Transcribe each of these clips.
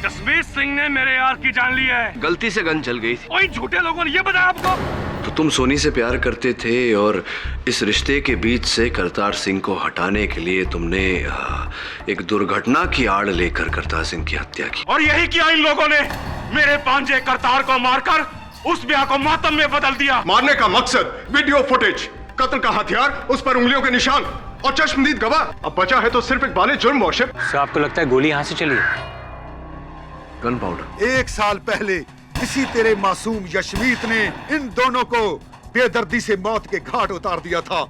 जसमीत सिंह ने मेरे यार की जान ली है। गलती से गन चल गई थी। वही झूठे लोगों ने ये बताया आपको। तो तुम सोनी से प्यार करते थे और इस रिश्ते के बीच से करतार सिंह को हटाने के लिए तुमने एक दुर्घटना की आड़ लेकर करतार सिंह की हत्या की। और यही किया इन लोगों ने। मेरे भांजे करतार को मारकर उस ब्याह को मातम में बदल दिया। मारने का मकसद वीडियो फुटेज, कत्ल का हथियार, उस पर उंगलियों के निशान और चश्मदीद गवाह। अब बचा है तो सिर्फ एक बाले जुर्म मौशर। सर आपको लगता है गोली यहाँ से चली? Gun powder. 1 साल पहले इसी तेरे मासूम यशमीत ने इन दोनों को बेदर्दी से मौत के घाट उतार दिया था।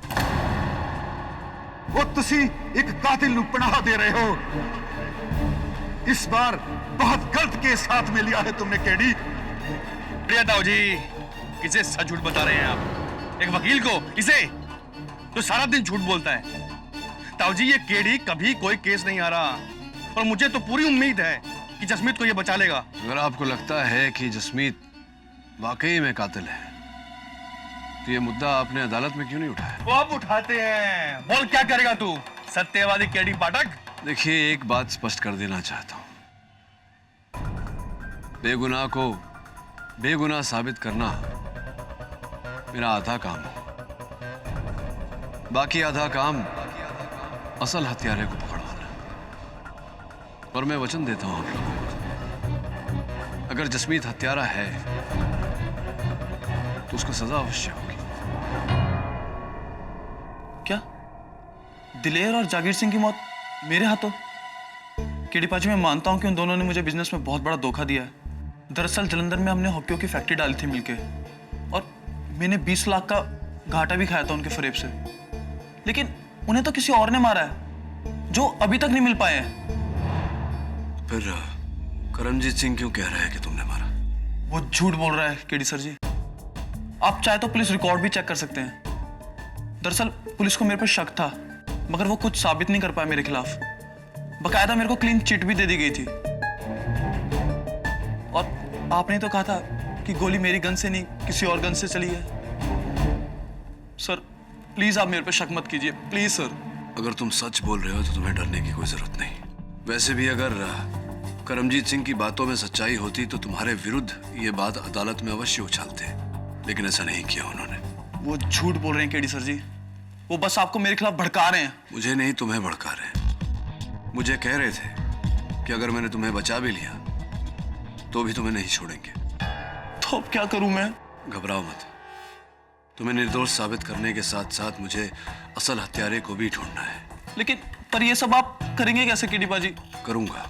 वो तुसी एक कातिल नु पनाह दे रहे हो। इस बार बहुत गलत केस हाथ में लिया है तुमने केडी। प्रिया ताऊ जी, किसे सच झूठ बता रहे हैं आप? एक वकील को? किसे? तो सारा दिन झूठ बोलता है। ताऊ जी, ये केडी कभी कोई केस नहीं आ रहा और मुझे तो पूरी उम्मीद है कि जसमीत को ये बचा लेगा। अगर आपको लगता है कि जसमीत वाकई में कातिल है तो ये मुद्दा आपने अदालत में क्यों नहीं उठाया? वो आप उठाते हैं। बोल क्या करेगा तू, सत्यवादी केडी पाठक? देखिए, एक बात स्पष्ट कर देना चाहता हूं। बेगुनाह को बेगुनाह साबित करना मेरा आधा काम है, बाकी आधा काम असल हत्यारे को पकड़वाना। और मैं वचन देता हूं आप लोगों को, अगर जसमीत हत्यारा है तो उसको सजा अवश्य होगी। क्या दिलेर और जागीर सिंह की मौत मेरे हाथों? केडी पाजी, मैं मानता हूं कि उन दोनों ने मुझे बिजनेस में बहुत बड़ा धोखा दिया है। दरअसल जलंधर में हमने हॉकियों की फैक्ट्री डाली थी मिलके और मैंने 20 लाख का घाटा भी खाया था उनके फरेब से। लेकिन उन्हें तो किसी और ने मारा है जो अभी तक नहीं मिल पाए हैं। फिर करमजीत सिंह क्यों कह रहा है कि तुमने मारा? वो झूठ बोल रहा है केडी सर जी। आप चाहे तो पुलिस रिकॉर्ड भी चेक कर सकते हैं। दरअसल पुलिस को मेरे पर शक था, मगर वो कुछ साबित नहीं कर पाया मेरे खिलाफ। बकायदा मेरे को क्लीन चिट भी दे दी गई थी। और आपने तो कहा था कि गोली मेरी गन से नहीं किसी और गन से चली है। सर प्लीज आप मेरे पे शक मत कीजिए, प्लीज सर। अगर तुम सच बोल रहे हो तो तुम्हें डरने की कोई जरूरत नहीं। वैसे भी अगर करमजीत सिंह की बातों में सच्चाई होती तो तुम्हारे विरुद्ध ये बात अदालत में अवश्य उछालते, लेकिन ऐसा नहीं किया उन्होंने। वो झूठ बोल रहे हैं केडी सर जी। वो बस आपको मेरे खिलाफ भड़का रहे हैं। मुझे नहीं, तुम्हें भड़का रहे हैं। मुझे कह रहे थे कि अगर मैंने तुम्हें बचा भी लिया तो भी तुम्हें नहीं छोड़ेंगे। तो अब क्या करूं मैं? घबराओ मत। तुम्हें निर्दोष साबित करने के साथ साथ मुझे असल हत्यारे को भी ढूंढना है। लेकिन पर ये सब आप करेंगे कैसे केडी बाजी? करूंगा,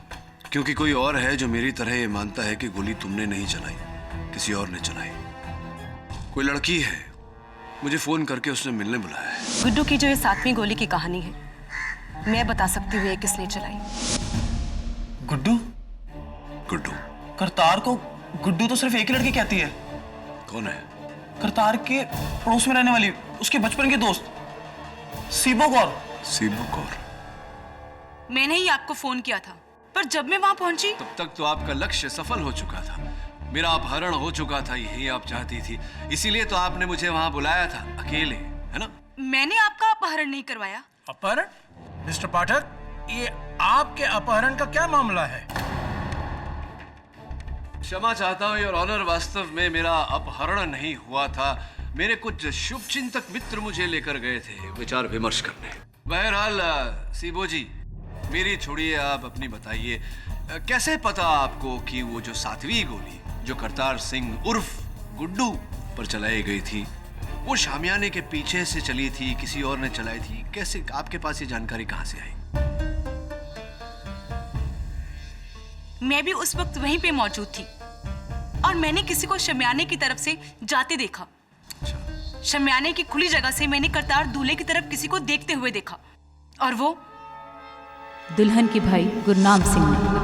क्योंकि कोई और है जो मेरी तरह ये मानता है कि गोली तुमने नहीं चलाई, किसी और ने चलाई। कोई लड़की है, मुझे फोन करके उसने मिलने बुलाया है। गुड्डू की जो ये 7वीं गोली की कहानी है, मैं बता सकती हूँ ये किसने चलाई। गुड्डू? गुड्डू? करतार को गुड्डू तो सिर्फ एक ही लड़की कहती है। कौन है? करतार के पड़ोस में रहने वाली, उसके बचपन के दोस्त सीबो कौर। सीबो कौर? मैंने ही आपको फोन किया था, पर जब मैं वहां पहुंची तब तक तो आपका लक्ष्य सफल हो चुका था। मेरा अपहरण हो चुका था, यही आप चाहती थी, इसीलिए तो आपने मुझे वहां बुलाया था अकेले, है ना? मैंने आपका अपहरण नहीं करवाया। अपहरण? मिस्टर पाठक, ये आपके अपहरण का क्या मामला है? क्षमा चाहता हूँ योर ऑनर, वास्तव में मेरा अपहरण नहीं हुआ था। मेरे कुछ शुभचिंतक मित्र मुझे लेकर गए थे विचार विमर्श करने। बहरहाल सीबो जी, मेरी छोड़िए, आप अपनी बताइए। कैसे पता आपको कि वो जो 7वीं गोली जो करतार सिंह उर्फ गुड्डू पर चलाई गई थी वो शामियाने के पीछे से चली थी, किसी और ने चलाई थी? कैसे आपके पास ये जानकारी कहां से आई? मैं भी उस वक्त वहीं पे मौजूद थी और मैंने किसी को शमियाने की तरफ से जाते देखा। अच्छा। शमियाने की खुली जगह से मैंने करतार दूल्हे की तरफ किसी को देखते हुए देखा और वो दुल्हन के भाई गुरनाम सिंह ने।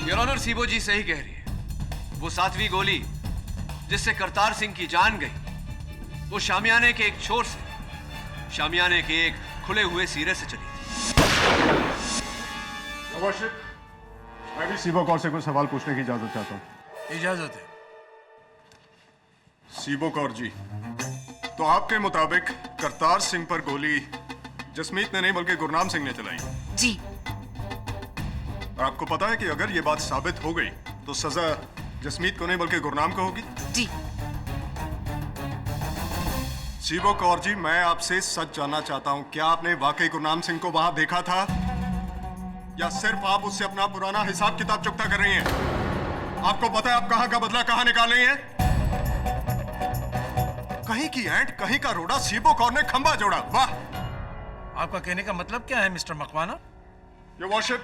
योर ऑनर, सीबो जी सही कह रही है। वो 7वीं गोली जिससे करतार सिंह की जान गई वो शामियाने के एक छोर से, शामियाने के एक खुले हुए सिरे से चली थी। मैं भी सीबो कौर से कुछ सवाल पूछने की इजाजत चाहता हूँ। इजाजत है। सीबो कौर जी, तो आपके मुताबिक करतार सिंह पर गोली जसमीत ने नहीं बल्कि गुरनाम सिंह ने चलाई। जी। और आपको पता है कि अगर ये बात साबित हो गई तो सजा जसमीत को नहीं बल्कि गुरनाम को होगी। जी। सीबो कौर जी, मैं आपसे सच जानना चाहता हूं, क्या आपने वाकई गुरनाम सिंह को वहां देखा था या सिर्फ आप उससे अपना पुराना हिसाब किताब चुकता कर रही हैं? आपको पता है आप कहां का बदला कहां निकाल रही हैं? कहीं की एंट कहीं का रोड़ा, सीबो कौर ने खंबा जोड़ा। वाह! आपका कहने का मतलब क्या है मिस्टर मकवाना? योर वर्शिप,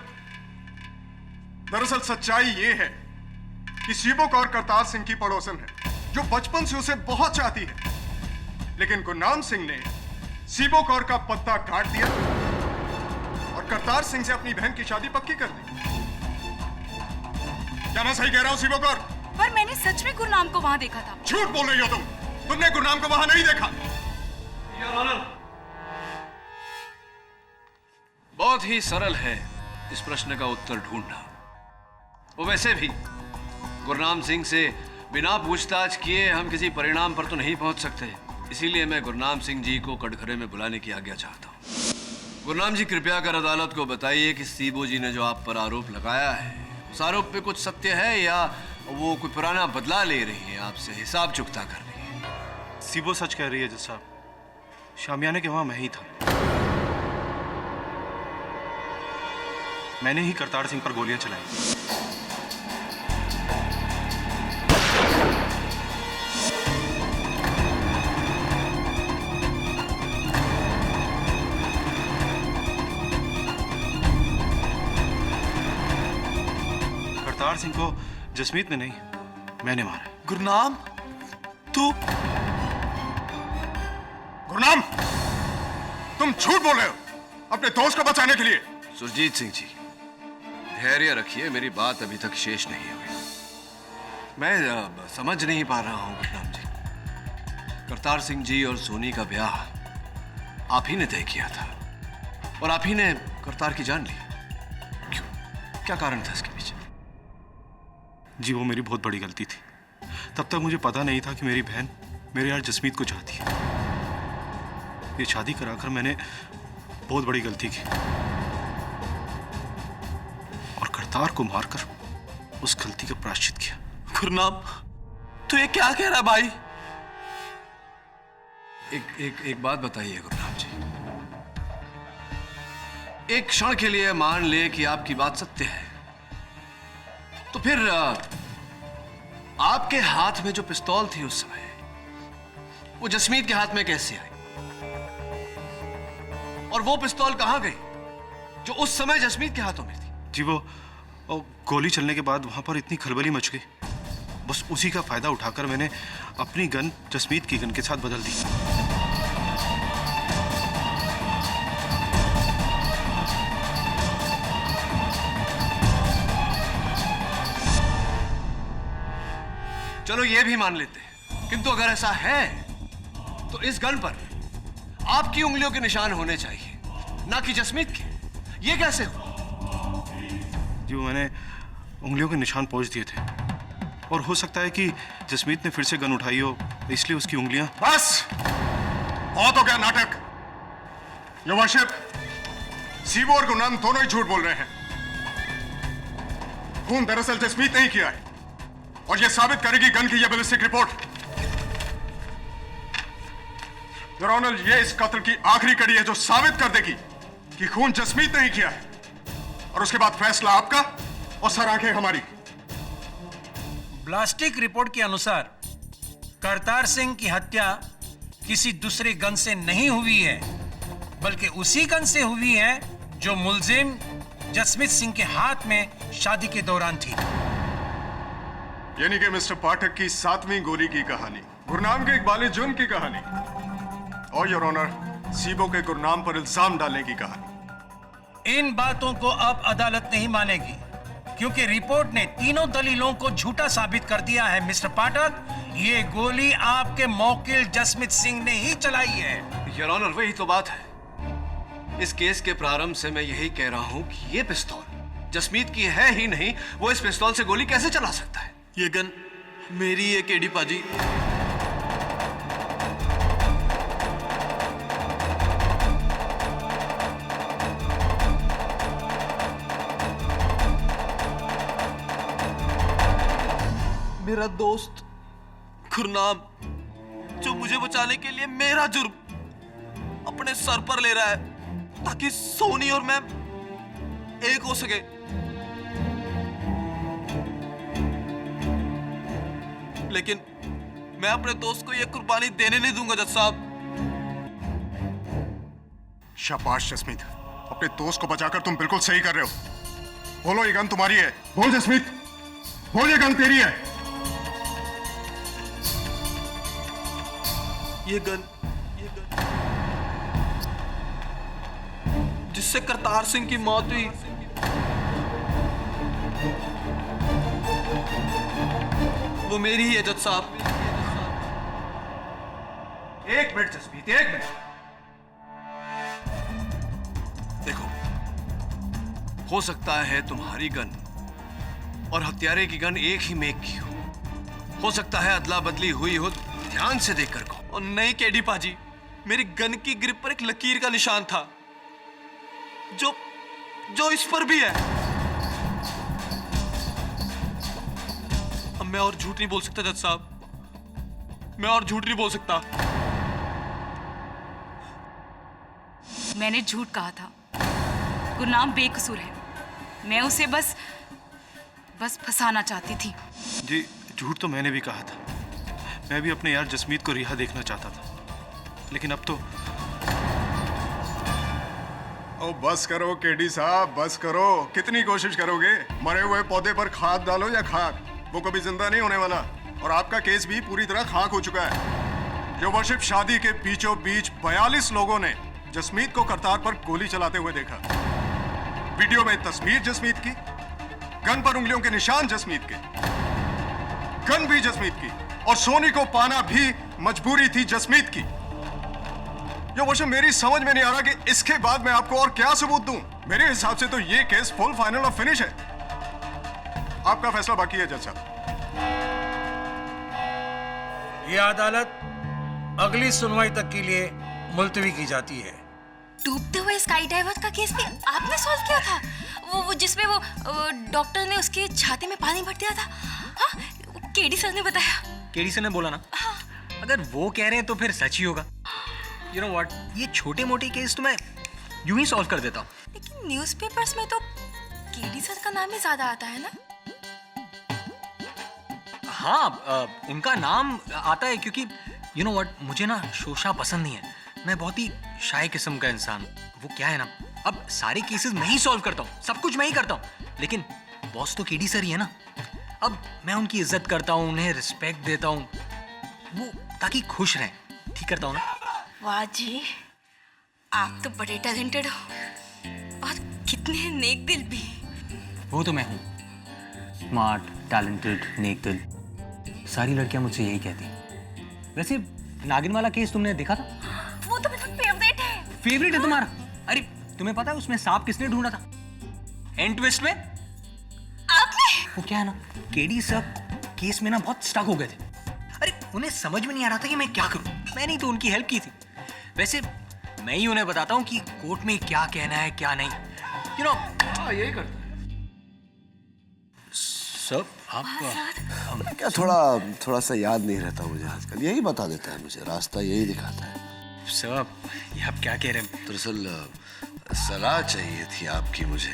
दरअसल सच्चाई ये है कि सीबो कौर करतार सिंह की पड़ोसन है जो बचपन से उसे बहुत चाहती है, लेकिन गुरनाम सिंह ने सीबो कौर का पत्ता काट दिया और करतार सिंह से अपनी बहन की शादी पक्की कर दी। क्या मैं सही कह रहा हूं सीबो कौर? पर मैंने सच में गुरनाम को वहां देखा था। झूठ बोल रही हो तुमने गुरनाम को वहां नहीं देखा। योर ऑनर, बहुत ही सरल है इस प्रश्न का उत्तर ढूंढना। वो वैसे भी गुरनाम सिंह से बिना पूछताछ किए हम किसी परिणाम पर तो नहीं पहुंच सकते, इसीलिए मैं गुरनाम सिंह जी को कटघरे में बुलाने की आज्ञा चाहता हूं। गुरनाम जी, कृपया कर अदालत को बताइए कि सीबो जी ने जो आप पर आरोप लगाया है, उस आरोप पे कुछ सत्य है या वो कोई पुराना बदला ले रही है, आपसे हिसाब चुकता कर रही है? सीबो सच कह रही है जज साहब, शामियाने के वहां मैं ही था। मैंने ही करतार सिंह पर गोलियां चलाई। करतार सिंह को जसमीत ने नहीं, मैंने मारा। गुरनाम, तू? गुरनाम, तुम झूठ बोल रहे हो अपने दोस्त को बचाने के लिए। सुरजीत सिंह जी, धैर्य रखिए, मेरी बात अभी तक शेष नहीं हुई। मैं समझ नहीं पा रहा हूं गुरनाम जी, करतार सिंह जी और सोनी का ब्याह आप ही ने तय किया था और आप ही ने करतार की जान ली। क्यों? क्या कारण था इसके पीछे? जी, वो मेरी बहुत बड़ी गलती थी। तब तक मुझे पता नहीं था कि मेरी बहन मेरे यार जसमीत को चाहती है। ये शादी कराकर मैंने बहुत बड़ी गलती की और करतार को मारकर उस गलती का प्रायश्चित किया। गुरनाम, तू ये क्या कह रहा भाई? एक बात बताइए गुरनाम जी, एक क्षण के लिए मान ले कि आपकी बात सत्य है, तो फिर आपके हाथ में जो पिस्तौल थी उस समय, वो जसमीत के हाथ में कैसे आई? और वो पिस्तौल कहां गई जो उस समय जसमीत के हाथों में थी? जी, वो गोली चलने के बाद वहां पर इतनी खलबली मच गई, बस उसी का फायदा उठाकर मैंने अपनी गन जसमीत की गन के साथ बदल दी। चलो ये भी मान लेते हैं, किंतु अगर ऐसा है तो इस गन पर आपकी उंगलियों के निशान होने चाहिए, ना कि जसमीत के। ये कैसे हुआ? जी, वो मैंने उंगलियों के निशान पोंछ दिए थे और हो सकता है कि जसमीत ने फिर से गन उठाई हो, इसलिए उसकी उंगलियां। बस बहुत हो गया नाटक। योर वर्शिप, सीबो और गुरनाम दोनों ही झूठ बोल रहे हैं। खून दरअसल जसमीत नहीं किया है और यह साबित करेगी गन की यह बैलिस्टिक रिपोर्ट। योर ऑनर, यह इस कत्ल की आखिरी कड़ी है जो साबित कर देगी कि खून जसमीत नहीं किया है, और उसके बाद फैसला आपका और सर आंखें हमारी। ब्लास्टिक रिपोर्ट के अनुसार करतार सिंह की हत्या किसी दूसरे गन से नहीं हुई है, बल्कि उसी गन से हुई है जो मुलजिम जसमीत सिंह के हाथ में शादी के दौरान थी। यानी कि मिस्टर पाठक की 7वीं गोली की कहानी, गुरनाम के इकबाल जुर्म की कहानी और योर ऑनर सीबो के गुरनाम पर इल्जाम डालने की कहानी। इन बातों को अब अदालत नहीं मानेगी, क्योंकि रिपोर्ट ने तीनों दलीलों को झूठा साबित कर दिया है। मिस्टर पाठक, ये गोली आपके मौकिल जसमीत सिंह ने ही चलाई है। योर ऑनर, वही तो बात है। इस केस के प्रारंभ से मैं यही कह रहा हूं कि ये पिस्तौल जसमीत की है ही नहीं, वो इस पिस्तौल से गोली कैसे चला सकता है? ये गन मेरी है केडी पाजी। मेरा दोस्त गुरनाम, जो मुझे बचाने के लिए मेरा जुर्म अपने सर पर ले रहा है ताकि सोनी और मैं एक हो सके। लेकिन मैं अपने दोस्त को यह कुर्बानी देने नहीं दूंगा जज साहब। शाबाश जसमीत, अपने दोस्त को बचाकर तुम बिल्कुल सही कर रहे हो। बोलो ये गन तुम्हारी है। बोल जसमीत, बोल ये गन तेरी है। ये गन जिससे करतार सिंह की मौत हुई, वो मेरी ही है जज साहब। एक मिनट जसमीत, एक मिनट। देखो, हो सकता है तुम्हारी गन और हत्यारे की गन एक ही मेक की हो सकता है अदला बदली हुई हो, ध्यान से देखकर कहो। और नहीं केडी पाजी, मेरी गन की ग्रिप पर एक लकीर का निशान था जो इस पर भी है। अब मैं और झूठ नहीं बोल सकता जज साहब, मैं और झूठ नहीं बोल सकता। मैंने झूठ कहा था। गुरनाम बेकसूर है। मैं उसे बस फंसाना चाहती थी। जी, झूठ तो मैंने भी कहा था। मैं भी अपने यार जसमीत को रिहा देखना चाहता था, लेकिन अब तो। ओ बस करो केडी साहब, बस करो। कितनी कोशिश करोगे? मरे हुए पौधे पर खाद डालो या खाक, वो कभी जिंदा नहीं होने वाला। और आपका केस भी पूरी तरह खाक हो चुका है। जो वर्षिप शादी के बीचों बीच 42 लोगों ने जसमीत को करतार पर गोली चलाते हुए देखा। वीडियो में तस्वीर जसमीत की, गन पर उंगलियों के निशान जसमीत के, गन भी जसमीत की, और सोनी को पाना भी मजबूरी थी जसमीत की। ये वर्षिप मेरी समझ में नहीं आ रहा कि इसके बाद मैं आपको और क्या सबूत दूं। मेरे हिसाब से तो ये केस फुल फाइनल और फिनिश है। आपका फैसला बाकी है जज साहब। ये अदालत अगली सुनवाई तक के लिए मुलतवी की जाती है। डूबते हुए स्काई डाइवर का केस भी आपने सॉल्व किया था? वो जिसमें वो डॉक्टर ने उसकी छाती में पानी भर दिया था। हाँ, केडी सर ने बताया। केडी सर ने बोला ना? हाँ। अगर वो कह रहे हैं तो फिर सच ही होगा। यू नो व्हाट, ये छोटे मोटे केस तो मैं यूं ही सॉल्व कर देता हूँ। लेकिन न्यूज़पेपर्स में तो केडी सर का नाम ही ज्यादा आता है ना? हाँ, उनका नाम आता है क्योंकि यू नो व्हाट, मुझे ना शोशा पसंद नहीं है। मैं बहुत ही शाय किस्म का इंसान हूँ। वो क्या है ना, अब सारे केसेस मैं ही सॉल्व करता हूँ, सब कुछ मैं ही करता हूँ, लेकिन बॉस तो केडी सर ही है ना। अब मैं उनकी इज्जत करता हूँ, उन्हें रिस्पेक्ट देता हूँ, वो ताकि खुश रहें, ठीक करता हूँ ना। वाह जी, आप तो बड़े टैलेंटेड हो और कितने नेक दिल भी। वो तो मैं हूँ, स्मार्ट, टैलेंटेड, नेक दिल। सारी लड़कियां मुझसे यही कहती। वैसे नागिन वाला केस तुमने देखा था? वो तो मेरा फेवरेट है। फेवरेट है तुम्हारा? अरे तुम्हें पता है उसमें सांप किसने ढूंढा था एंड ट्विस्ट में? आपने? वो क्या है ना, केडी सर केस में ना बहुत स्टक हो गए थे। अरे उन्हें समझ में नहीं आ रहा था कि मैं क्या करूं। मैंने ही तो उनकी हेल्प की थी। वैसे मैं ही उन्हें बताता हूं कि कोर्ट में क्या कहना है क्या नहीं। यू नो, यही करता है सर। आप क्या थोड़ा सा याद नहीं रहता मुझे आजकल। यही बता देता है मुझे, रास्ता यही दिखाता है। सर, ये आप क्या कह रहे हैं? दरअसल सलाह चाहिए थी आपकी मुझे।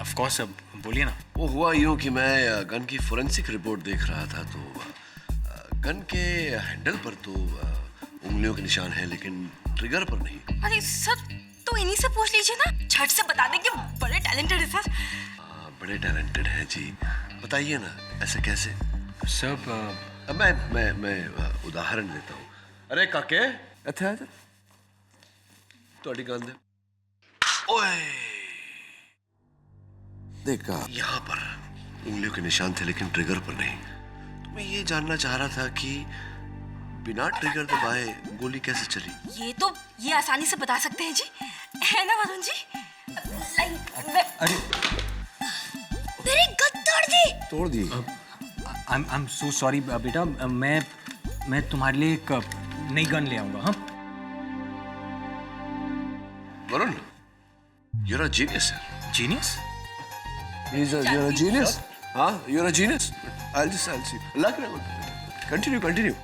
ऑफ कोर्स, अब बोलिए ना। वो हुआ यूं कि मैं गन की फोरेंसिक रिपोर्ट देख रहा था, तो गन के हैंडल पर तो उंगलियों के निशान हैं, लेकिन ट्रिगर पर नहीं। अरे सर, तो इन्हीं से पूछ लीजिए ना, झट से बता देंगे। बड़े टैलेंटेड है सर। बड़े टैलेंटेड हैं जी, बताइए ना ऐसे कैसे? सब मैं उदाहरण देता हूँ। अरे काके, अच्छा थोड़ी गन दे। ओए, देखा, यहाँ पर उंगलियों के निशान थे लेकिन ट्रिगर पर नहीं। तो मैं ये जानना चाह रहा था कि बिना ट्रिगर दबाए गोली कैसे चली? ये आसानी से बता सकते हैं जी, है ना वरुण जी? अरे तोड़ दिए। आई एम सो सॉरी बेटा, मैं तुम्हारे लिए एक नई गन ले आऊंगा। हाँ Varun, you're a genius, sir. Genius. You're a genius. हाँ, you're a genius. I'll see. Luck रहे। Continue.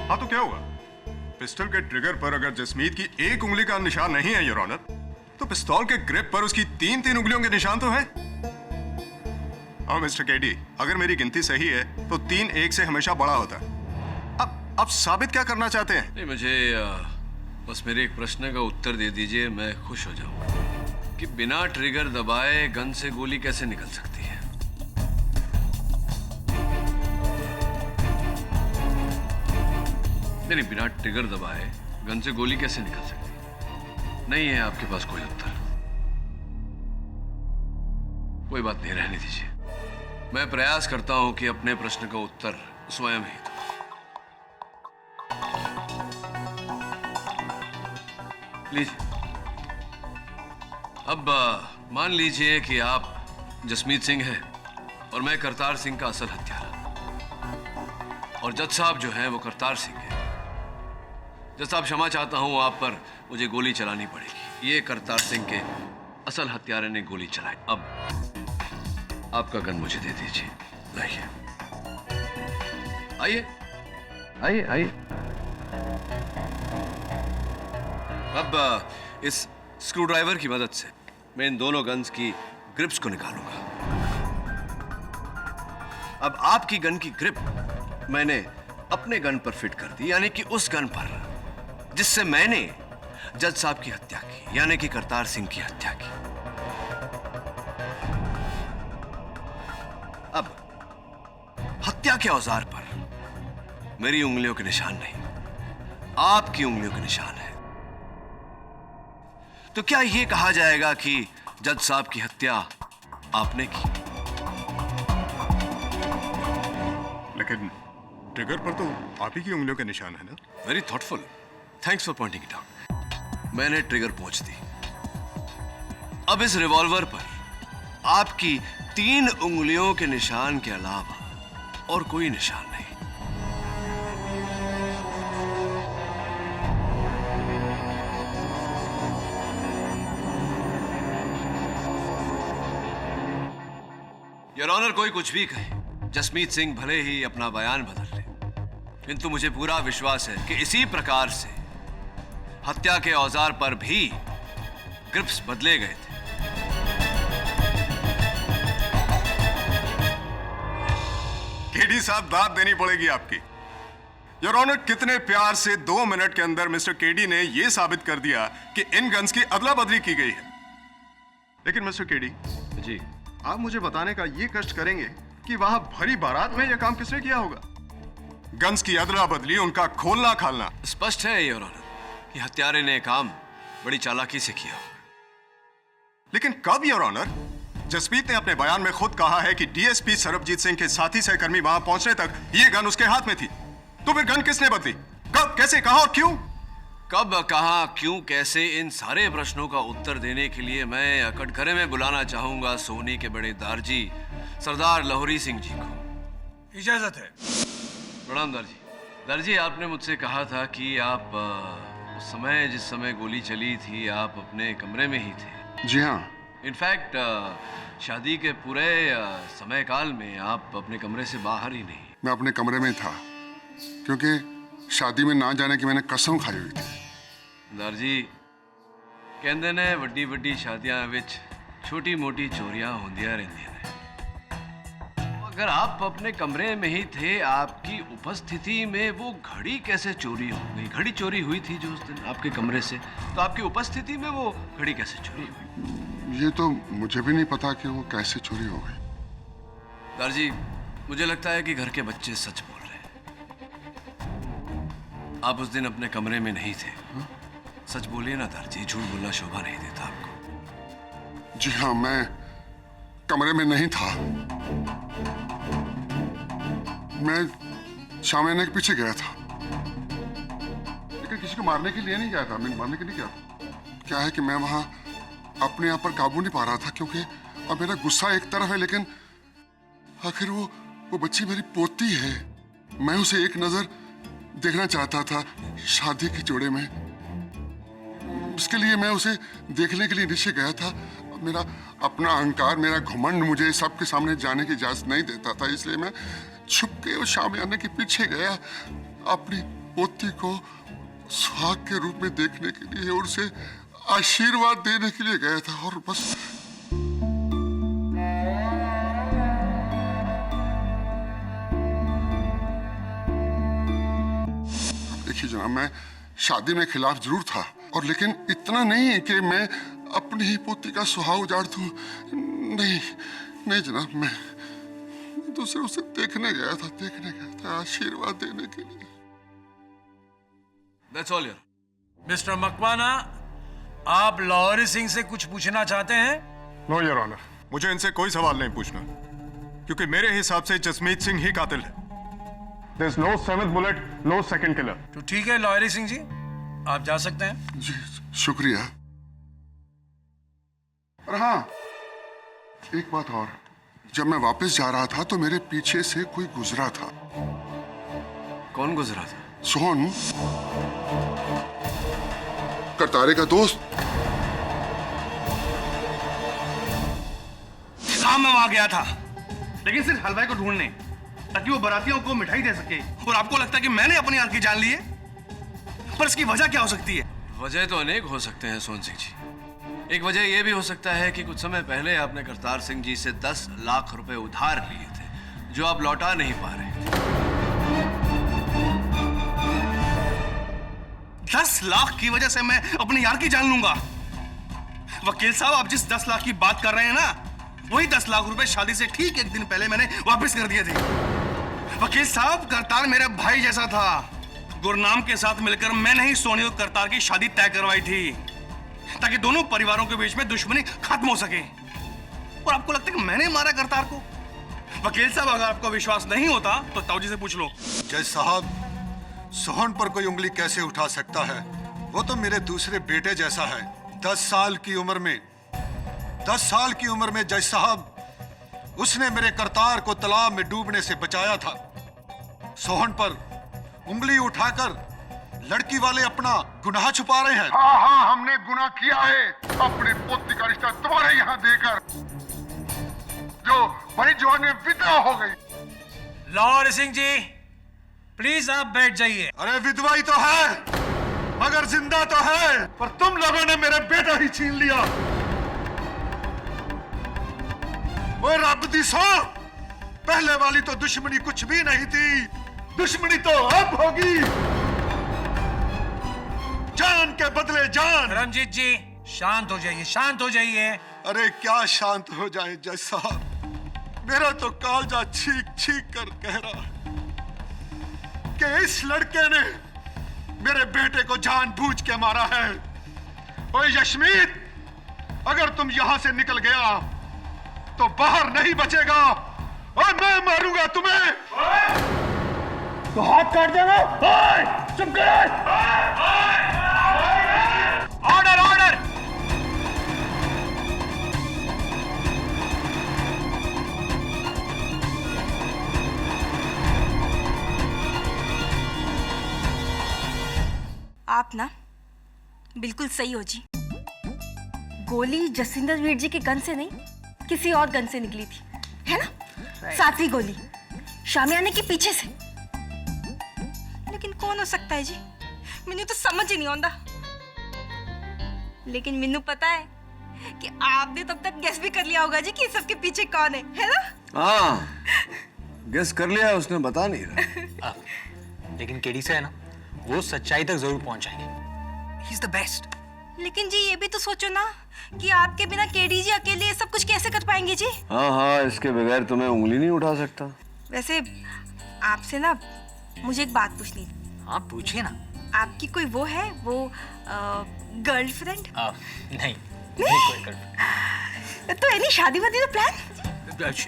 हाँ तो क्या हुआ? पिस्टल के ट्रिगर पर अगर जसमीत की एक उंगली का निशान नहीं है योर ऑनर, तो पिस्तौल के ग्रिप पर उसकी तीन उंगलियों के निशान तो हैं। हाँ मिस्टर केडी, अगर मेरी गिनती सही है तो 3 1 से हमेशा बड़ा होता है। अब साबित क्या करना चाहते हैं? नहीं, मुझे बस मेरे एक प्रश्न का उत्तर दे दीजिए, मैं खुश हो जाऊंगा कि बिना ट्रिगर दबाए गन से गोली कैसे निकल सकती है? नहीं, बिना ट्रिगर दबाए गन से गोली कैसे निकल सकती है? नहीं है आपके पास कोई उत्तर? कोई बात नहीं, रहने दीजिए। मैं प्रयास करता हूं कि अपने प्रश्न का उत्तर स्वयं ही दूं। लीजिए। अब मान लीजिए कि आप जसमीत सिंह हैं और मैं करतार सिंह का असल हत्यारा, और जज साहब जो हैं वो करतार सिंह हैं। जज साहब, क्षमा चाहता हूं, आप पर मुझे गोली चलानी पड़ेगी। ये करतार सिंह के असल हत्यारे ने गोली चलाई। अब आपका गन मुझे दे दीजिए। लाइए, आइए। अब इस स्क्रू ड्राइवर की मदद से मैं इन दोनों गन्स की ग्रिप्स को निकालूंगा। अब आपकी गन की ग्रिप मैंने अपने गन पर फिट कर दी, यानी कि उस गन पर जिससे मैंने जज साहब की हत्या की, यानी कि करतार सिंह की हत्या की। अब हत्या के औजार पर मेरी उंगलियों के निशान नहीं, आपकी उंगलियों के निशान है। तो क्या यह कहा जाएगा कि जज साहब की हत्या आपने की? लेकिन ट्रिगर पर तो आप ही की उंगलियों के निशान है ना? Very thoughtful, thanks for pointing it out. मैंने ट्रिगर पहुंच दी। अब इस रिवॉल्वर पर आपकी 3 उंगलियों के निशान के अलावा और कोई निशान नहीं। योर ऑनर, कोई कुछ भी कहे, जसमीत सिंह भले ही अपना बयान बदल ले, किंतु मुझे पूरा विश्वास है कि इसी प्रकार से हत्या के औजार पर भी ग्रिप्स बदले गए थे। केडी साहब, दाद देनी पड़ेगी आपकी। योर ऑनर, कितने प्यार से 2 मिनट के अंदर मिस्टर केडी ने यह साबित कर दिया कि इन गन्स की अदला बदली की गई है। लेकिन मिस्टर केडी जी, आप मुझे बताने का ये कष्ट करेंगे कि वहां भरी बारात में यह काम किसने किया होगा? गन्स की अदला बदली, उनका खोलना खालना। स्पष्ट है योर ऑनर कि हत्यारे ने काम बड़ी चालाकी से किया होगा। लेकिन कब योर ऑनर? जसमीत ने अपने बयान में खुद कहा है कि डीएसपी सरबजीत सिंह के साथी सहकर्मी वहां पहुंचने तक यह गन उसके हाथ में थी। तो फिर गन किसने बदली? कब, कैसे, कहां और क्यों? कब, कहां, क्यों, कैसे, इन सारे प्रश्नों का उत्तर देने के लिए मैं कटघरे में बुलाना चाहूंगा सोनी के बड़े दारजी सरदार लाहौरी सिंह जी को। इजाजत है। प्रणाम दारजी। दारजी, आपने मुझसे कहा था कि आप उस समय, जिस समय गोली चली थी, आप अपने कमरे में ही थे। जी हाँ। इनफैक्ट शादी के पूरे समय काल में आप अपने कमरे से बाहर ही नहीं। मैं अपने कमरे में था क्योंकि शादी में ना जाने की मैंने कसम खाई हुई थी। दारजी, कहते ने वड्डी वड्डी शादियां विच छोटी मोटी चोरियां होंदियां रहंदियां ने। अगर आप अपने कमरे में ही थे, आपकी उपस्थिति में वो घड़ी कैसे चोरी हो गई? घड़ी चोरी हुई थी जो उस दिन आपके कमरे से, तो आपकी उपस्थिति में वो घड़ी कैसे चोरी हुई? ये तो मुझे भी नहीं पता कि वो कैसे चोरी हो गई। दारजी, मुझे लगता है कि घर के बच्चे सच बोल रहे हैं। आप उस दिन अपने कमरे में नहीं थे। सच बोलिए ना दारजी, झूठ बोलना शोभा नहीं देता आपको। जी हाँ, मैं कमरे में नहीं था। मैं शामियाने के पीछे गया था, लेकिन किसी को मारने के लिए नहीं गया था। मैं मारने के लिए गया था। क्या है कि मैं वहां अपने आप पर काबू नहीं पा रहा था, क्योंकि अब मेरा गुस्सा एक तरफ है, लेकिन आखिर वो बच्ची मेरी पोती है। मैं उसे एक नजर देखना चाहता था शादी के जोड़े में। इसके लिए मैं उसे देखने के लिए नीचे गया था। मेरा अपना अहंकार, मेरा घमंड मुझे सबके सामने जाने की इजाजत नहीं देता था, इसलिए मैं छुप के उस शामियाने के पीछे गया अपनी पोती को सुहाग के रूप में देखने के लिए और उसे आशीर्वाद देने के लिए गया था। और बस देखिए जनाब, मैं शादी में खिलाफ जरूर था, और लेकिन इतना नहीं कि मैं अपनी ही पोती का सुहाग उजाड़ दूं। नहीं जनाब, मैं दूसरे उसे देखने गया था आशीर्वाद देने के लिए। That's all, यार। मिस्टर मकवाना, आप लाहौरी सिंह से कुछ पूछना चाहते हैं? नो योर ऑनर, मुझे इनसे कोई सवाल नहीं पूछना, क्योंकि मेरे हिसाब से जसमीत सिंह ही कातिल है। There's no seventh bullet, no second killer. तो ठीक है लाहौरी सिंह जी, आप जा सकते हैं। जी शुक्रिया। और हाँ, एक बात और, जब मैं वापस जा रहा था तो मेरे पीछे से कोई गुजरा था। कौन गुजरा था? सोहन, करतारे का दोस्त। हाँ, मैं वहां गया था, लेकिन सिर्फ हलवाई को ढूंढने, ताकि वो बारातियों को मिठाई दे सके। और आपको लगता है कि मैंने अपनी आंख की जान ली है? पर इसकी वजह क्या हो सकती है? वजह तो अनेक हो सकते हैं सोहन सिंह जी। एक वजह यह भी हो सकता है कि कुछ समय पहले आपने करतार सिंह जी से 10 लाख रुपए उधार लिए थे, जो आप लौटा नहीं पा रहे थे। 10 लाख की वजह से मैं अपने यार की जान लूंगा? वकील साहब, आप जिस 10 लाख की बात कर रहे हैं ना, वही 10 लाख रुपए शादी से ठीक एक दिन पहले मैंने वापस कर दिए थे। वकील साहब, करतार मेरा भाई जैसा था। गुरनाम के साथ मिलकर मैंने ही सोनी और करतार की शादी तय करवाई थी, ताकि दोनों परिवारों के बीच में दुश्मनी खत्म हो सके। और आपको लगता है कि मैंने मारा करतार को? वकील साहब, अगर आपको विश्वास नहीं होता तो ताऊजी से पूछ लो। जज साहब, सोहन पर कोई उंगली कैसे उठा सकता है? वो तो मेरे दूसरे बेटे जैसा है। 10 साल की उम्र में जज साहब, उसने मेरे करतार को तालाब में डूबने से बचाया था। सोहन पर उंगली उठाकर लड़की वाले अपना गुनाह छुपा रहे हैं। हाँ, हमने गुनाह किया है अपनी पोती का रिश्ता तुम्हारे यहाँ देकर, जो बड़ी जवान में विधवा हो गई। लाहौरी सिंह जी, प्लीज आप बैठ जाइए। अरे विधवा ही तो है, मगर जिंदा तो है। पर तुम लोगों ने मेरा बेटा ही छीन लिया। ओए रब दी सौ, पहले वाली तो दुश्मनी कुछ भी नहीं थी, दुश्मनी तो अब होगी। जान के बदले जान। रंजीत जी, शांत हो जाइए, शांत हो जाइए। अरे क्या शांत हो जाए जज साहब, मेरा तो कालजा छीक छीक कर कह रहा है कि इस लड़के ने मेरे बेटे को जानबूझ के मारा है। ओए यशमीत, अगर तुम यहां से निकल गया तो बाहर नहीं बचेगा, और मैं मारूंगा तुम्हें। तो हाथ काट देना। चुप कर। Order, order. आप ना बिल्कुल सही हो जी। गोली जसिंदर वीर जी के गन से नहीं, किसी और गन से निकली थी, है ना? 7वीं गोली शामियाने के पीछे से। लेकिन कौन हो सकता है जी? मैंने तो समझ ही नहीं आता। लेकिन मैंने पता है कि आपने तब तक गेस भी कर लिया होगा जी कि सबके पीछे कौन है ना? हाँ, गेस कर लिया, उसने बता नहीं रहा। लेकिन केडी से है ना, वो सच्चाई तक जरूर पहुंच जाएंगे। He is the best. लेकिन जी ये भी तो सोचो ना कि आपके बिना केडी जी अकेले ये सब कुछ कैसे कर पाएंगे जी? हाँ, इसके बगैर तुम्हें उंगली नहीं उठा सकता। वैसे आपसे ना मुझे एक बात पूछनी थी। हाँ, पूछिए ना। आपकी कोई वो है, वो गर्लफ्रेंड? नहीं, कोई गर्लफ्रेंड। तो यानी शादी वादी का प्लान?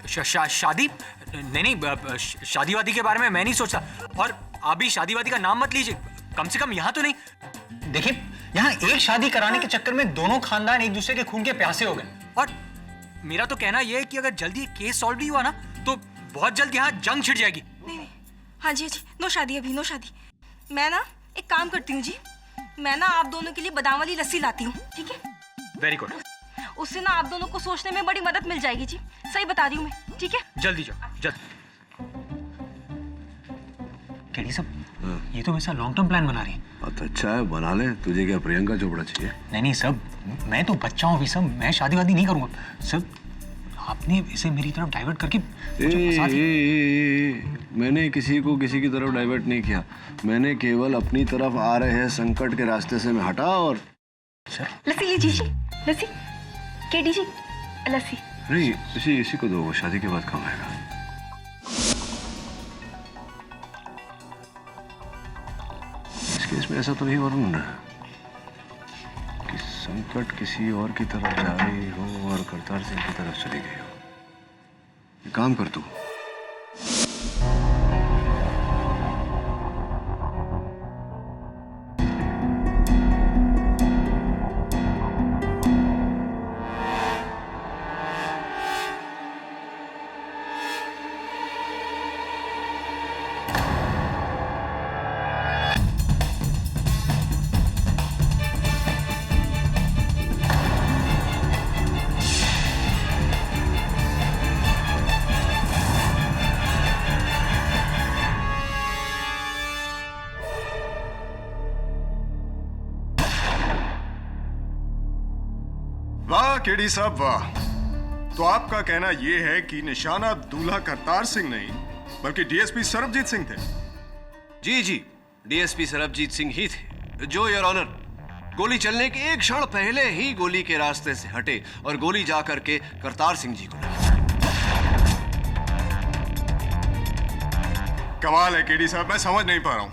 शादी नहीं, शादी वादी के बारे में मैं नहीं सोचता। और आप भी शादी वादी का नाम मत लीजिए, कम से कम यहाँ तो नहीं। देखिए, यहाँ एक शादी कराने के चक्कर में दोनों खानदान एक दूसरे के खून के प्यासे हो गए। और मेरा तो कहना यह है कि अगर जल्दी केस सॉल्व नहीं हुआ ना, तो बहुत जल्द यहाँ जंग छिड़ जाएगी। नहीं नहीं, हाँ जी हाँ जी, नो शादी अभी, नो शादी। मैं ना एक काम करती हूँ जी, मैं ना आप दोनों के लिए बादाम वाली लस्सी लाती हूँ, ठीक है? Very good. उससे ना आप दोनों को सोचने में बड़ी मदद मिल जाएगी जी, सही बता रही हूँ मैं, ठीक है? जल्दी जाओ, जल्दी। केडी सब, ये तो वैसा लॉन्ग टर्म प्लान बना रही है। तो अच्छा है, बना ले। तुझे क्या प्रियंका चोपड़ा चाहिए? नहीं सब, मैं तो बच्चा हूँ अभी सब, मैं शादी वादी नहीं करूँगा सब। आपने इसे मेरी तरफ डाइवर्ट करके मैंने किसी को किसी की तरफ डाइवर्ट नहीं किया। मैंने केवल अपनी तरफ आ रहे संकट के रास्ते से मैं हटा और लस्सी लीजिए जी, लस्सी। केडी जी, लस्सी। नहीं, इसी को दो, वो शादी के बाद काम आएगा। इस केस में ऐसा तो नहीं वरुण कि संकट किसी और की तरफ जा रही हो और करतार सिंह की तरफ चली गई हो। काम कर तू। वाह केडी साहब वाह। तो आपका कहना यह है कि निशाना दूल्हा करतार सिंह नहीं बल्कि डीएसपी सरबजीत सिंह थे? जी, डीएसपी सरबजीत सिंह ही थे, जो योर ऑनर गोली चलने के एक क्षण पहले ही गोली के रास्ते से हटे और गोली जा करके करतार सिंह जी को लगी। कमाल है केडी साहब, मैं समझ नहीं पा रहा हूं।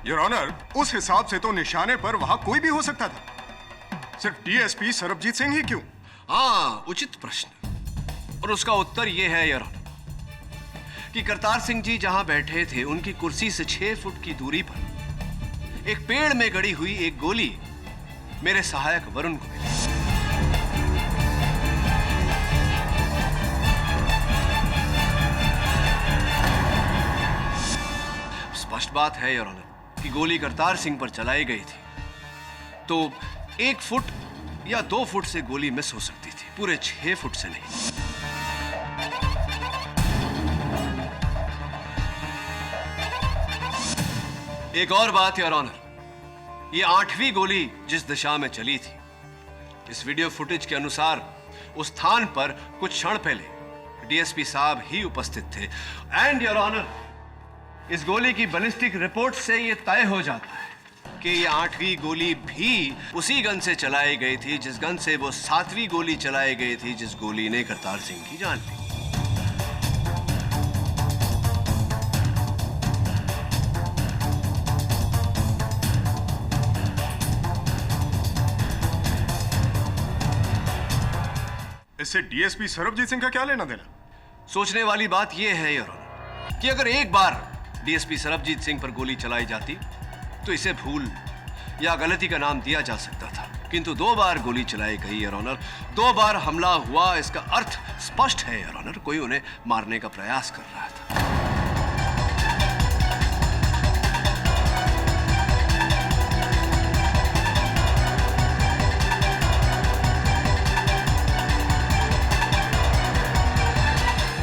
योर ऑनर, उस हिसाब से तो निशाने पर वहां कोई भी हो सकता था, सिर्फ डीएसपी सरबजीत सिंह ही क्यों? हाँ, उचित प्रश्न, और उसका उत्तर यह है योर ऑनर कि करतार सिंह जी जहां बैठे थे उनकी कुर्सी से 6 फुट की दूरी पर एक पेड़ में गड़ी हुई एक गोली मेरे सहायक वरुण को मिली। स्पष्ट बात है योर ऑनर कि गोली करतार सिंह पर चलाई गई थी तो 1 फुट या 2 फुट से गोली मिस हो सकती थी, पूरे 6 फुट से नहीं। एक और बात योर ऑनर, ये 8वीं गोली जिस दिशा में चली थी, इस वीडियो फुटेज के अनुसार उस स्थान पर कुछ क्षण पहले डीएसपी साहब ही उपस्थित थे। एंड योर ऑनर, इस गोली की बैलिस्टिक रिपोर्ट से यह तय हो जाता है कि ये 8वीं गोली भी उसी गन से चलाई गई थी जिस गन से वो 7वीं गोली चलाई गई थी, जिस गोली ने करतार सिंह की जान ली। इससे डीएसपी सरबजीत सिंह का क्या लेना देना? सोचने वाली बात यह है योर ऑनर कि अगर एक बार डीएसपी सरबजीत सिंह पर गोली चलाई जाती तो इसे भूल या गलती का नाम दिया जा सकता था, किंतु 2 बार गोली चलाई गई योर ऑनर, 2 बार हमला हुआ। इसका अर्थ स्पष्ट है योर ऑनर, कोई उन्हें मारने का प्रयास कर रहा था।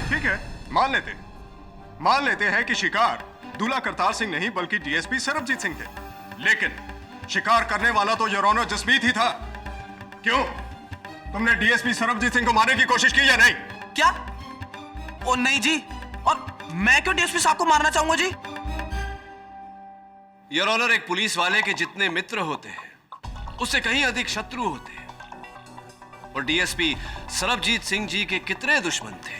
ठीक है, मान लेते हैं कि शिकार दूल्हा करतार सिंह नहीं बल्कि डीएसपी सरबजीत सिंह थे, लेकिन शिकार करने वाला तो योर ऑनर जसमीत ही था। क्यों? तुमने डीएसपी सरबजीत सिंह को मारने की कोशिश की या नहीं? क्या? ओ नहीं जी, और मैं क्यों डीएसपी साहब को मारना चाहूंगा जी? योर ऑनर, एक पुलिस वाले के जितने मित्र होते हैं उससे कहीं अधिक शत्रु होते हैं, और डीएसपी सरबजीत सिंह जी के कितने दुश्मन थे,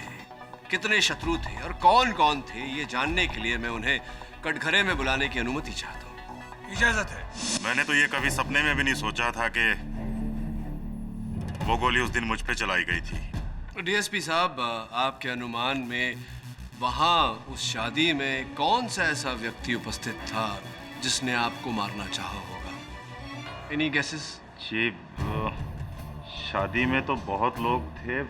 कितने शत्रु थे और कौन कौन थे, ये जानने के लिए मैं उन्हें कटघरे में बुलाने की अनुमति चाहता हूं। इजाजत है। मैंने तो ये कभी सपने में भी नहीं सोचा था कि वो गोली उस दिन मुझ पे चलाई गई थी। डीएसपी साहब, आपके अनुमान में वहां उस शादी में कौन सा ऐसा व्यक्ति उपस्थित था जिसने आपको मारना चाहा होगा? Any guesses? जी, शादी में तो बहुत लोग थे।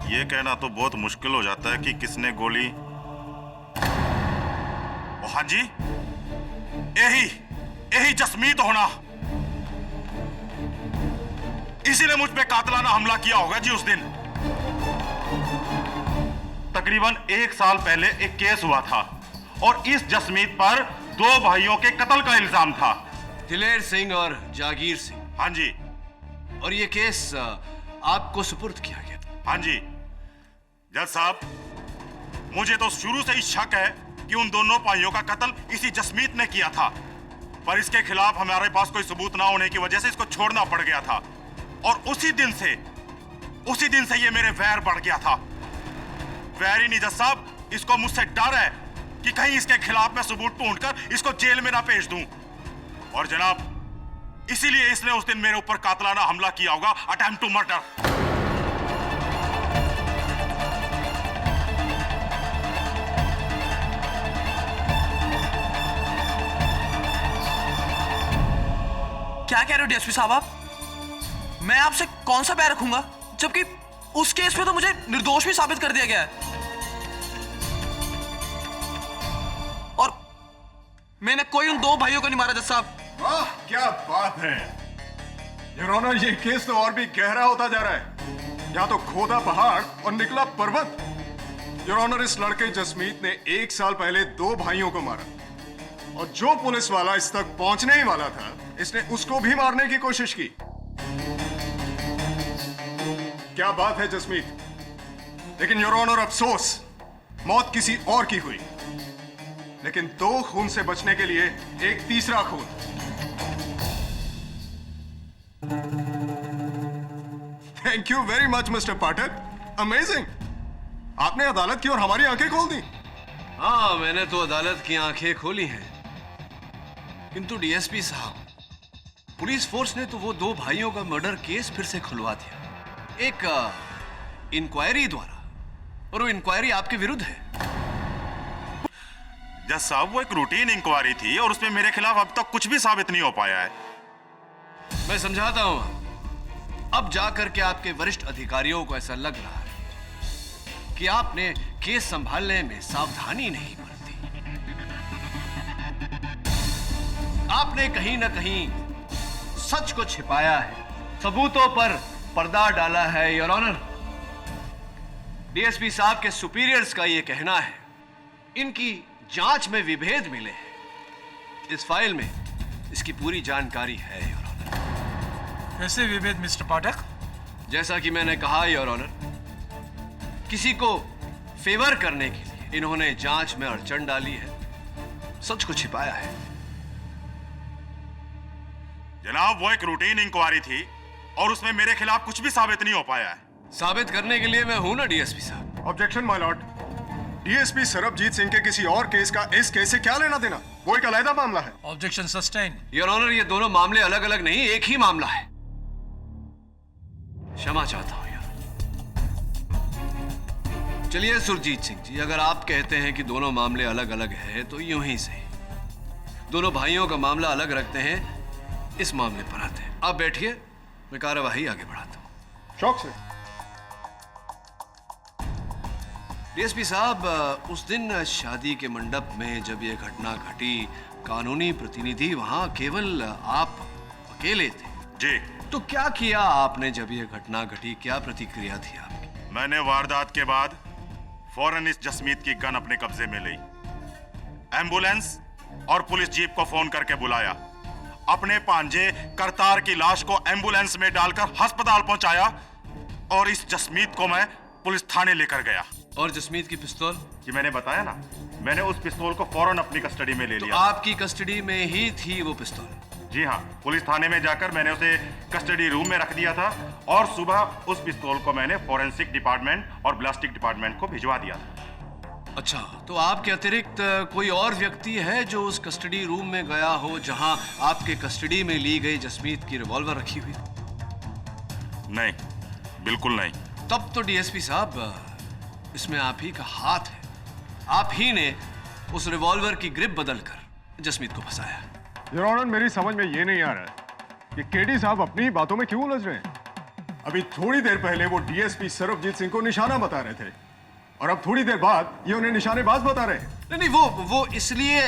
ये कहना तो बहुत मुश्किल हो जाता है कि किसने गोली। ओ हाँ जी, यही जसमीत होना, इसी ने मुझ पे कातलाना हमला किया होगा जी उस दिन। तकरीबन 1 साल पहले एक केस हुआ था और इस जसमीत पर 2 भाइयों के कत्ल का इल्जाम था, दिलेर सिंह और जागीर सिंह। हाँ जी। और ये केस आपको सुपुर्द किया गया। हाँ जी जज साहब, मुझे तो शुरू से ही शक है कि उन दोनों भाइयों का कत्ल इसी जसमीत ने किया था, पर इसके खिलाफ हमारे पास कोई सबूत ना होने की वजह से इसको छोड़ना पड़ गया था। और उसी दिन से ये मेरे वैर बढ़ गया था। वैर ही नहीं जज साहब, इसको मुझसे डर है कि कहीं इसके खिलाफ मैं सबूत ढूंढकर इसको जेल में ना भेज दूं। और जनाब, इसीलिए इसने उस दिन मेरे ऊपर कातलाना हमला किया होगा, अटेम्प्ट टू मर्डर। क्या कह रहे हो डीएसपी साहब आप? मैं आपसे कौन सा बैर रखूंगा, जबकि उस केस में तो मुझे निर्दोष भी साबित कर दिया गया है। और मैंने कोई उन 2 भाइयों को नहीं मारा जज साहब। वाह क्या बात है योर ऑनर, ये केस तो और भी गहरा होता जा रहा है। यहाँ तो खोदा पहाड़ और निकला पर्वत। योर ऑनर, इस लड़के जसमीत ने 1 साल पहले 2 भाइयों को मारा और जो पुलिस वाला इस तक पहुंचने ही वाला था, इसने उसको भी मारने की कोशिश की। क्या बात है जसमीत। लेकिन योर ऑनर, अफसोस, मौत किसी और की हुई, लेकिन 2 खून से बचने के लिए एक तीसरा खून। Thank you very much mister Pathak, amazing. आपने अदालत की और हमारी आंखें खोल दी। हाँ, मैंने तो अदालत की आंखें खोली हैं, किंतु डीएसपी साहब, पुलिस फोर्स ने तो वो 2 भाइयों का मर्डर केस फिर से खुलवा दिया, एक इंक्वायरी द्वारा, और वो इंक्वायरी आपके विरुद्ध है। जज साहब, वो एक रूटीन इंक्वायरी थी और उसमें मेरे खिलाफ अब तक कुछ भी साबित नहीं हो पाया है। मैं समझाता हूं। अब जाकर के आपके वरिष्ठ अधिकारियों को ऐसा लग रहा है कि आपने केस संभालने में सावधानी नहीं बरती। आपने कहीं ना कहीं सच को छिपाया है, सबूतों पर पर्दा डाला है। योर ऑनर, डीएसपी साहब के सुपीरियर्स का यह कहना है, इनकी जांच में विभेद मिले हैं। इस फाइल में इसकी पूरी जानकारी है योर ऑनर। कैसे विभेद मिस्टर पाठक? जैसा कि मैंने कहा योर ऑनर, किसी को फेवर करने के लिए इन्होंने जांच में अड़चन डाली है, सच को छिपाया है। जनाब, वो एक रूटीन इंक्वायरी थी और उसमें मेरे खिलाफ कुछ भी साबित नहीं हो पाया है। साबित करने के लिए मैं हूं ना डीएसपी साहब। Objection my Lord. DSP Sarabjit Singh के किसी और केस का इस केस से क्या लेना देना? वो एक अलग मामला है। Objection sustain. योर ऑनर, ये दोनों मामले अलग अलग नहीं, एक ही मामला है। क्षमा चाहता हूं यार। चलिए सुरजीत सिंह जी, अगर आप कहते हैं कि दोनों मामले अलग अलग हैं, तो यूं ही सही, दोनों भाइयों का मामला अलग रखते हैं, इस मामले पर आते हैं। आप बैठिए, मैं कार्यवाही आगे बढ़ाता हूं। शौक से। डीएसपी साहब, उस दिन शादी के मंडप में जब यह घटना घटी, कानूनी प्रतिनिधि वहां केवल आप अकेले थे। जी। तो क्या किया आपने जब यह घटना घटी? क्या प्रतिक्रिया थी आपकी? मैंने वारदात के बाद फौरन इस जसमीत की गन अपने कब्जे में ली, एम्बुलेंस और पुलिस जीप को फोन करके बुलाया, अपने भांजे करतार की लाश को एम्बुलेंस में डालकर अस्पताल पहुंचाया और इस जसमीत को मैं पुलिस थाने लेकर गया। और जसमीत की पिस्तौल? जी मैंने बताया ना, मैंने उस पिस्तौल को फौरन अपनी कस्टडी में ले लिया। आपकी कस्टडी में ही थी वो पिस्तौल? जी हाँ, पुलिस थाने में जाकर मैंने उसे कस्टडी रूम में रख दिया था और सुबह उस पिस्तौल को मैंने फॉरेंसिक डिपार्टमेंट और ब्लास्टिक डिपार्टमेंट को भिजवा दिया था। अच्छा, तो आपके अतिरिक्त कोई और व्यक्ति है जो उस कस्टडी रूम में गया हो जहां आपके कस्टडी में ली गई जसमीत की रिवॉल्वर रखी हुई? नहीं, बिल्कुल नहीं। तब तो डीएसपी साहब, इसमें आप ही का हाथ है। आप ही ने उस रिवॉल्वर की ग्रिप बदलकर जसमीत को फंसाया। योर ऑनर, मेरी समझ में ये नहीं आ रहा है कि केडी साहब अपनी ही बातों में क्यों उलझ रहे हैं। अभी थोड़ी देर पहले वो डीएसपी सरबजीत सिंह को निशाना बता रहे थे और अब थोड़ी देर बाद ये उन्हें निशानेबाज बता रहे हैं। नहीं, वो इसलिए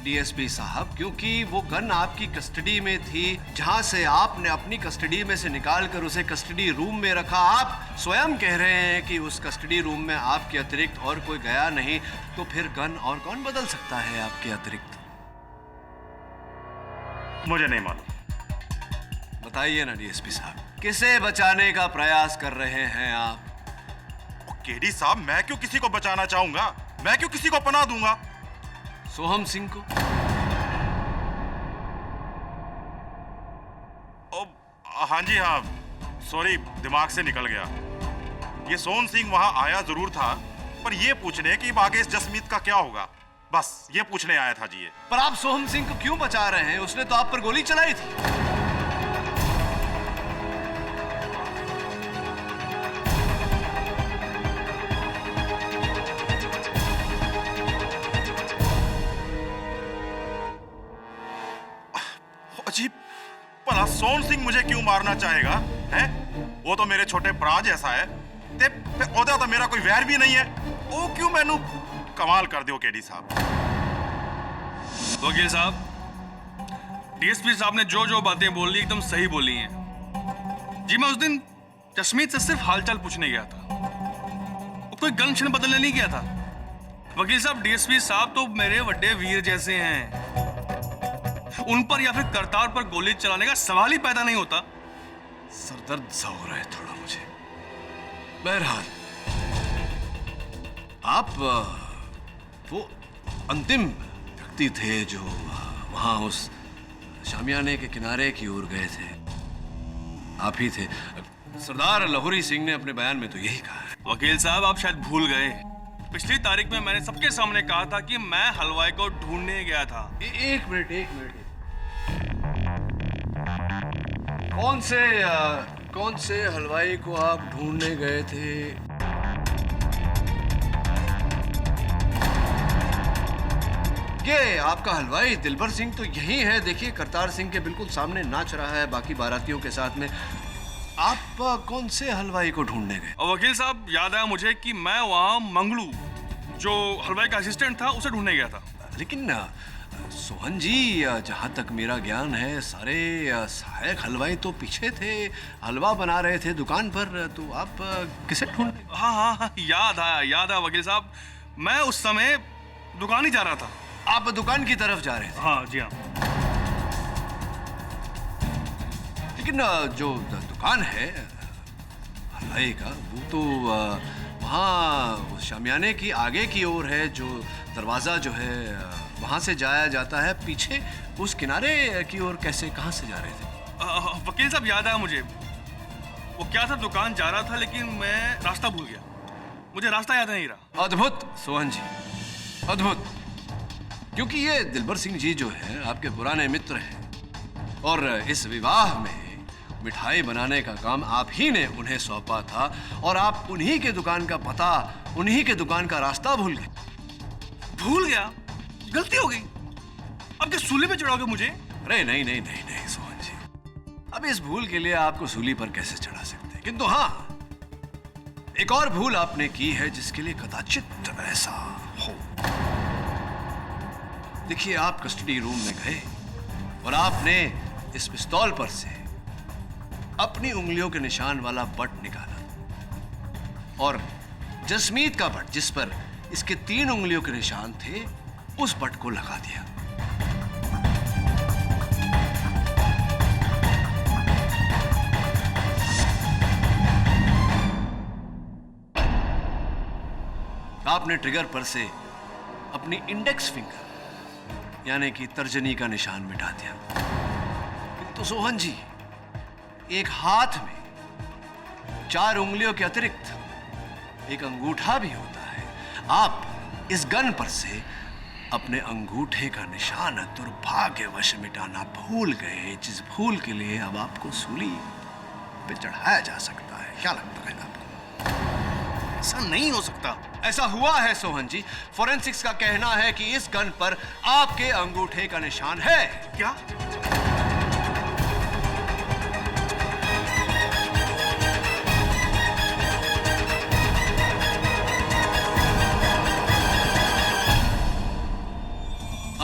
डीएसपी साहब क्योंकि वो गन आपकी कस्टडी में थी, जहां से आपने अपनी कस्टडी में से निकालकर उसे कस्टडी रूम में रखा। आप स्वयं कह रहे हैं कि उस कस्टडी रूम में आपके अतिरिक्त और कोई गया नहीं, तो फिर गन और कौन बदल सकता है आपके अतिरिक्त? मुझे नहीं मालूम। बताइए ना डीएसपी साहब, किसे बचाने का प्रयास कर रहे हैं आप? केडी साहब, मैं क्यों किसी को बचाना चाहूंगा? मैं क्यों किसी को पनाह दूंगा? सोहम सिंह को? हाँ जी हाँ, सॉरी, दिमाग से निकल गया। ये सोहन सिंह वहां आया जरूर था, पर ये पूछने कि आगे इस जसमीत का क्या होगा, बस ये पूछने आया था जी। ये पर आप सोहम सिंह को क्यों बचा रहे हैं? उसने तो आप पर गोली चलाई थी। अजीब, भला सोहन सिंह मुझे क्यों मारना चाहेगा? हैं? वो तो मेरे छोटे भरा जैसा है, ते ओदा तो मेरा कोई वैर भी नहीं है। वो क्यों मैनू कमाल कर दियो केडी साहब। वकील साहब, डीएसपी साहब ने जो जो बातें बोली एकदम सही बोली हैं। जी, मैं उस दिन जसमीत से सिर्फ हालचाल पूछने गया था, वो कोई गन शन बदलने नहीं गया था। वकील साहब, डीएसपी साहब तो मेरे बड़े वीर जैसे हैं, उन पर या फिर करतार पर गोली चलाने का सवाल ही पैदा नहीं होता। सरदर्द सा हो रहा है थोड़ा मुझे। बहरहाल, आप वो अंतिम व्यक्ति थे जो वहां उस शामियाने के किनारे की ओर गए थे। आप ही थे। सरदार लाहौरी सिंह ने अपने बयान में तो यही कहा है। वकील साहब, आप शायद भूल गए, पिछली तारीख में मैंने सबके सामने कहा था कि मैं हलवाई को ढूंढने गया था। एक मिनट। कौन से हलवाई को आप ढूंढने गए थे? ये आपका हलवाई दिलबर सिंह तो यही है। देखिए, करतार सिंह के बिल्कुल सामने नाच रहा है बाकी बारातियों के साथ में। आप कौन से हलवाई को ढूंढने गए? और वकील साहब, याद आया मुझे कि मैं वहां मंगलू, जो हलवाई का असिस्टेंट था, उसे ढूंढने गया था। लेकिन सोहन जी, जहां तक मेरा ज्ञान है, सारे सहायक हलवाई तो पीछे थे, हलवा बना रहे थे दुकान पर, तो आप किसे ढूंढ? हाँ, याद आया वकील साहब, मैं उस समय दुकान ही जा रहा था। आप दुकान की तरफ जा रहे थे? हाँ जी हाँ। लेकिन जो दुकान है हलवाई का, वो तो वहाँ शामियाने की आगे की ओर है। जो दरवाजा जो है वहां से जाया जाता है, पीछे उस किनारे की ओर कैसे, कहां से जा रहे थे? वकील साहब, याद आया मुझे, वो क्या था, दुकान जा रहा था लेकिन मैं रास्ता भूल गया, मुझे रास्ता याद नहीं रहा। अद्भुत सोहन जी, अद्भुत। क्योंकि ये दिलबर सिंह जी जो है आपके पुराने मित्र हैं, और इस विवाह में मिठाई बनाने का काम आप ही ने उन्हें सौंपा था, और आप उन्हीं के दुकान का पता, उन्हीं के दुकान का रास्ता भूल गए। भूल गया? गलती हो गई। अब क्या सूली पे चढ़ाओगे मुझे? अरे नहीं सोहन जी, अब इस भूल के लिए आपको सूली पर कैसे चढ़ा सकते हैं? किंतु हाँ, एक और भूल आपने की है जिसके लिए कदाचित ऐसा हो। देखिए, आप कस्टडी रूम में गए और आपने इस पिस्तौल पर से अपनी उंगलियों के निशान वाला बट निकाला, और जसमीत का बट, जिस पर इसके 3 उंगलियों के निशान थे, उस बट को लगा दिया। आपने ट्रिगर पर से अपनी इंडेक्स फिंगर यानी कि तर्जनी का निशान मिटा दिया। तो सोहन जी, एक हाथ में 4 उंगलियों के अतिरिक्त एक अंगूठा भी होता है। आप इस गन पर से अपने अंगूठे का निशान दुर्भाग्यवश मिटाना भूल गए, जिस भूल के लिए अब आपको सूली पे चढ़ाया जा सकता है। क्या लगता है आपको? ऐसा नहीं हो सकता। ऐसा हुआ है सोहन जी। फोरेंसिक्स का कहना है कि इस गन पर आपके अंगूठे का निशान है। क्या?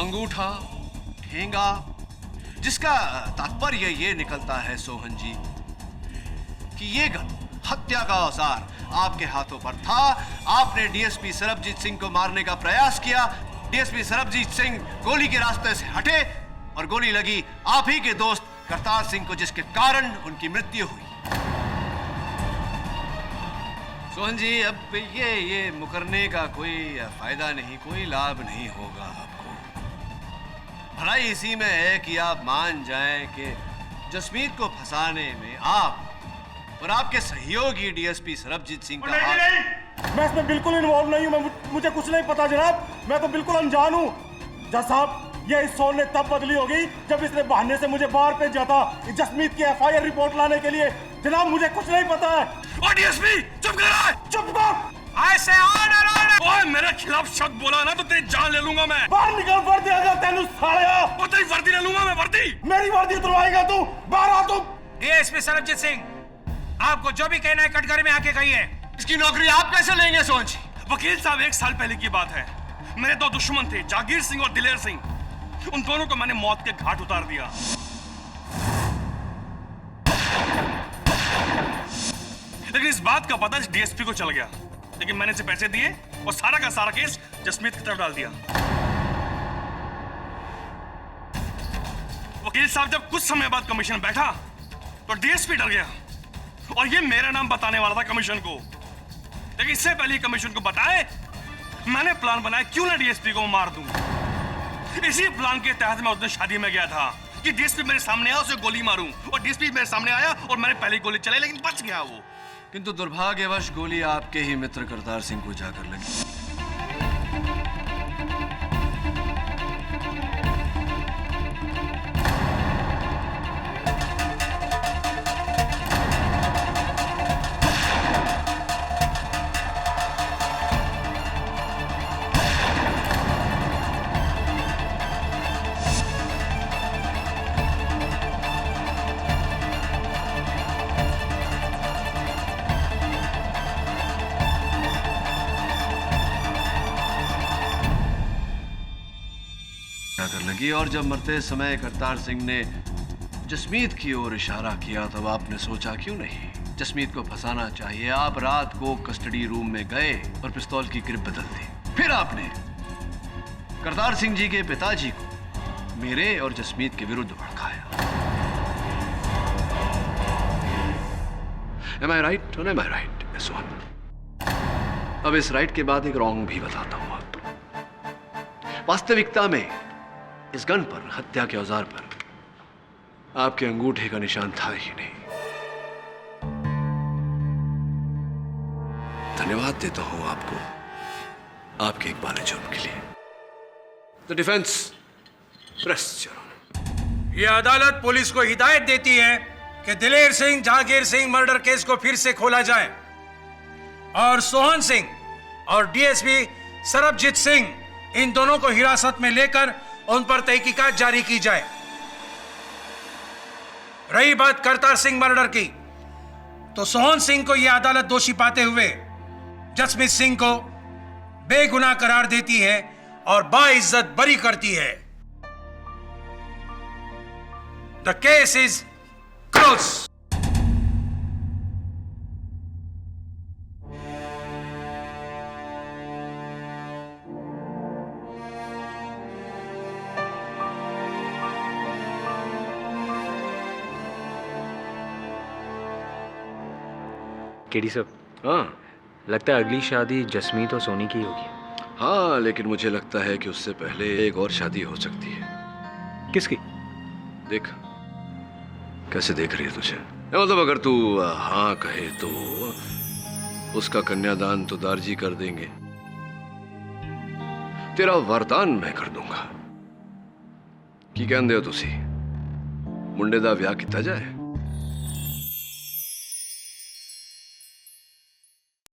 अंगूठा, ठेंगा, जिसका तात्पर्य ये निकलता है सोहन जी कि ये गन, हत्या का औजार आपके हाथों पर था। आपने डीएसपी सरबजीत सिंह को मारने का प्रयास किया। डीएसपी सरबजीत सिंह गोली के रास्ते से हटे और गोली लगी आप ही के दोस्त करतार सिंह को, जिसके कारण उनकी मृत्यु हुई। सोहन जी, अब ये मुकरने का कोई फायदा नहीं, कोई लाभ नहीं होगा आपको। भलाई इसी में है कि आप मान जाएं कि जसमीत को फंसाने में आप और आपके सहयोगी डीएसपी सरबजीत सिंह का हाथ। नहीं, मैं इसमें बिल्कुल इन्वॉल्व नहीं हूं। मुझे कुछ नहीं पता जनाब, मैं तो बिल्कुल अनजान हूं। जज साहब, ये इस सोल ने तब बदली होगी जब इसने बहाने से मुझे बाहर भेजा था जसमीत की एफआईआर रिपोर्ट लाने के लिए। जनाब, मुझे कुछ नहीं पता है। ओ डीएसपी, चुप कर! चुप कर! ऐसे ऑर्डर! ओए, मेरे खिलाफ शब्द बोला ना तो तेरी जान ले लूंगा मैं। बाहर निकल, वर्दी अगर तेनू सालिया। ओ तेरी वर्दी ले लूंगा मैं, वर्दी। मेरी वर्दी उतरवाएगा तू? बाहर आ तू। डीएसपी सरबजीत सिंह, आपको जो भी कहना है कटघरे में आके कहिए। इसकी नौकरी आप कैसे लेंगे सोहन जी? वकील साहब, 1 साल पहले की बात है। मेरे 2 दुश्मन थे, जागीर सिंह और दिलेर सिंह। उन दोनों को मैंने मौत के घाट उतार दिया। लेकिन इस बात का पता डीएसपी को चल गया। लेकिन मैंने इसे पैसे दिए और सारा का सारा केस जसमीत की तरफ डाल दिया। वकील साहब, जब कुछ समय बाद कमीशन बैठा तो डीएसपी डर गया और ये मेरा नाम बताने वाला था कमीशन को। लेकिन इससे पहले कमीशन को बताए, मैंने प्लान बनाया क्यों ना डीएसपी को मार दूं। इसी प्लान के तहत मैं उस दिन शादी में गया था कि डीएसपी मेरे सामने आया, उसे गोली मारूं। और डीएसपी मेरे सामने आया और मैंने पहली गोली चलाई, लेकिन बच गया वो। किंतु दुर्भाग्यवश गोली आपके ही मित्र करतार सिंह को जाकर लगी। लगी और जब मरते समय करतार सिंह ने जसमीत की ओर इशारा किया तब आपने सोचा क्यों नहीं जसमीत को फंसाना चाहिए। आप रात को कस्टडी रूम में गए और पिस्तौल की ग्रिप बदल दी। फिर आपने करतार सिंह जी के पिताजी को मेरे और जसमीत के विरुद्ध भड़काया। Am I right? Am I right? Yes, one. अब इस राइट के बाद एक रॉन्ग भी बताता हूं आपको। वास्तविकता में इस गन पर, हत्या के औजार पर आपके अंगूठे का निशान था ही नहीं। धन्यवाद देता हूं आपको आपके एक बाले जुर्म के लिए। The defence press. यह अदालत पुलिस को हिदायत देती है कि दिलेर सिंह जहांगीर सिंह मर्डर केस को फिर से खोला जाए और सोहन सिंह और डीएसपी सरबजीत सिंह, इन दोनों को हिरासत में लेकर उन पर तहकीकात जारी की जाए। रही बात करतार सिंह मर्डर की, तो सोहन सिंह को यह अदालत दोषी पाते हुए जसमीत सिंह को बेगुनाह करार देती है और बाइज्जत बरी करती है। The case is close. KD साहब, हाँ लगता है अगली शादी जसमीत और सोनी की होगी। हाँ, लेकिन मुझे लगता है कि उससे पहले एक और शादी हो सकती है। किसकी? देख कैसे देख रही है तुझे। मतलब अगर तू हाँ कहे तो उसका कन्यादान तो दारजी कर देंगे, तेरा वरदान मैं कर दूंगा। की कहते हो तुसी मुंडे दा ब्याह किया जाए?